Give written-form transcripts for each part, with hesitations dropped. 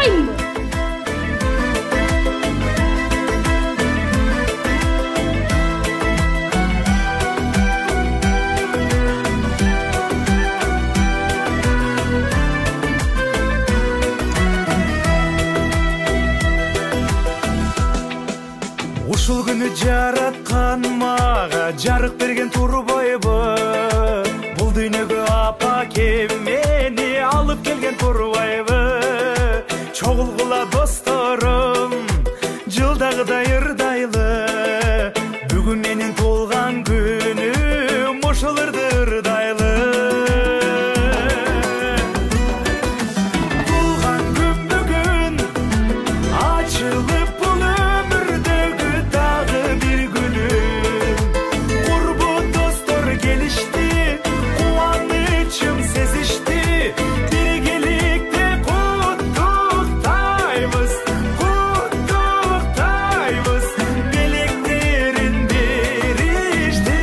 айтпаймынбы? Ушул күнү жараткан мага жарык берген турбайбы, бул дүйнөгө апаке мени алып келген турбайбы. Чогулгула досторум жылдагыдай ырдайлы, бүгүн менин туулган күнүм ушул ырдайлы. Туулган күн бүгүн ачылып бул өмүрдөгү дагы бир күнүм. Курбу достор келишти, кубанычым сезишти, биргеликте куттуктайбыз, белектерин беришти.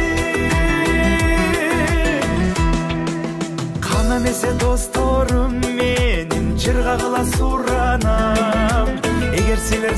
Кана эмесе досторум менин, жырга кыла суранам, эгер силер